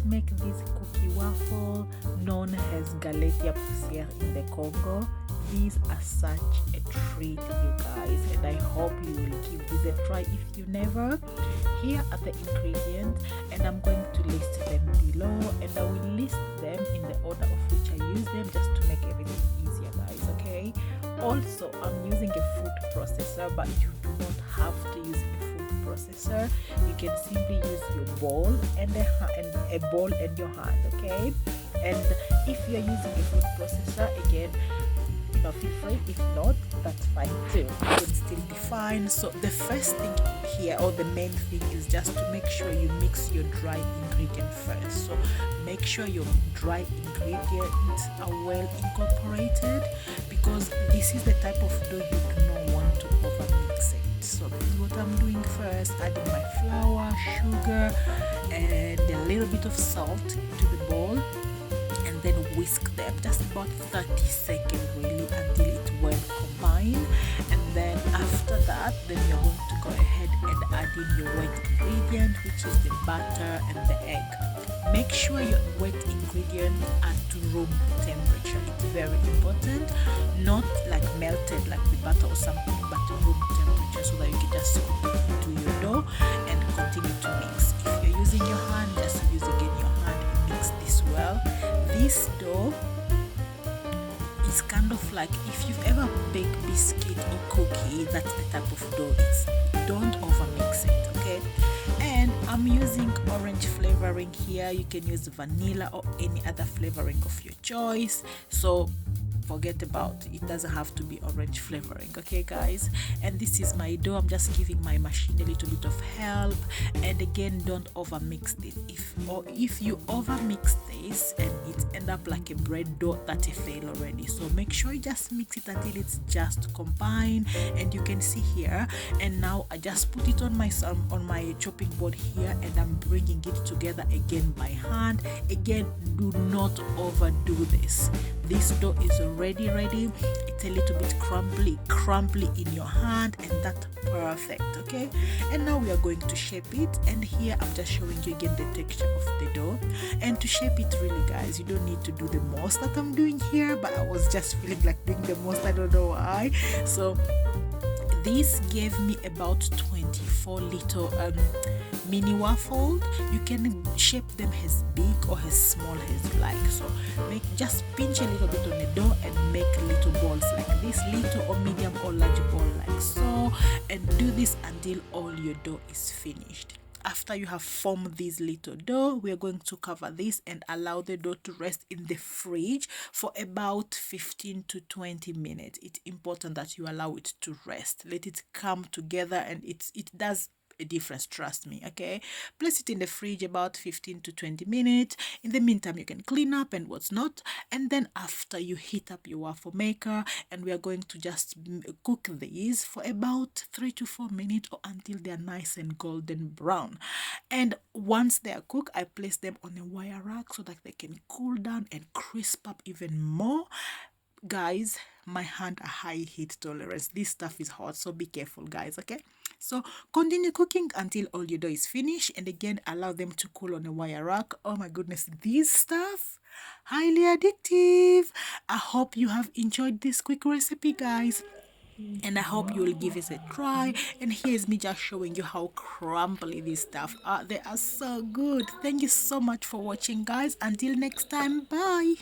make this cookie waffle known as Gallete poussiere in the Congo. These are such a treat, you guys, and I hope you will give this a try if you never. Here are the ingredients, and I'm going to list them below, and I will list them in the order of which I use them just to make everything easier, guys. Okay, also I'm using a food processor, but you do not have to use a food processor. You can simply use your bowl and a bowl and your hand. Okay, and if you're using a food processor, again, feel free. If not, that's fine too. It will still be fine. So the first thing here, or the main thing, is just to make sure you mix your dry ingredient first. So make sure your dry ingredients are well incorporated, because this is the type of dough you do not want to overmix it. So this is what I'm doing first, adding my flour, sugar, and a little bit of salt to the bowl, and then whisk them just about 30 seconds really until it well combined. And then after that, then you're going to go ahead and add in your wet ingredient, which is the butter and the egg. Make sure your wet ingredients are to room temperature. It's very important, not like melted like the butter or something, but to room temperature, so that you can just scoop it into your dough and continue to mix. If you're using your hand, just use again your hand and mix this well. This dough is kind of like, if you've ever baked biscuit or cookie, that's the type of dough it's. Don't overmix it, okay? And I'm using orange flavoring here. You can use vanilla or any other flavoring of your choice. So forget about it. It doesn't have to be orange flavoring, okay guys? And this is my dough. I'm just giving my machine a little bit of help. And again, don't overmix it. If you overmix this and it end up like a bread dough, that's a fail already. So make sure you just mix it until it's just combined. And you can see here, and now I just put it on my chopping board here, and I'm bringing it together again by hand. Again, do not overdo this. This dough is already ready. It's a little bit crumbly in your hand, and that's perfect, okay? And now we are going to shape it, and here I'm just showing you again the texture of the dough. And to shape it, really guys, you don't need to do the most that I'm doing here, but I was just feeling like doing the most. I don't know why. So this gave me about 24 little mini waffles. You can shape them as big or as small as you like. So just pinch a little bit on the dough and make little balls like this, little or medium or large ball like so, and do this until all your dough is finished. After you have formed this little dough, we are going to cover this and allow the dough to rest in the fridge for about 15 to 20 minutes. It's important that you allow it to rest. Let it come together, and it does a difference, trust me, okay? Place it in the fridge about 15 to 20 minutes. In the meantime, you can clean up and what's not. And then after, you heat up your waffle maker, and we are going to just cook these for about 3 to 4 minutes, or until they're nice and golden brown. And once they are cooked, I place them on a wire rack so that they can cool down and crisp up even more. Guys, my hand a high heat tolerance. This stuff is hot, so be careful, guys, okay? So continue cooking until all your dough is finished, and again, allow them to cool on a wire rack. Oh my goodness, this stuff, highly addictive. I hope you have enjoyed this quick recipe, guys, and I hope you will give it a try. And here's me just showing you how crumbly these stuff are. They are so good. Thank you so much for watching, guys. Until next time, bye.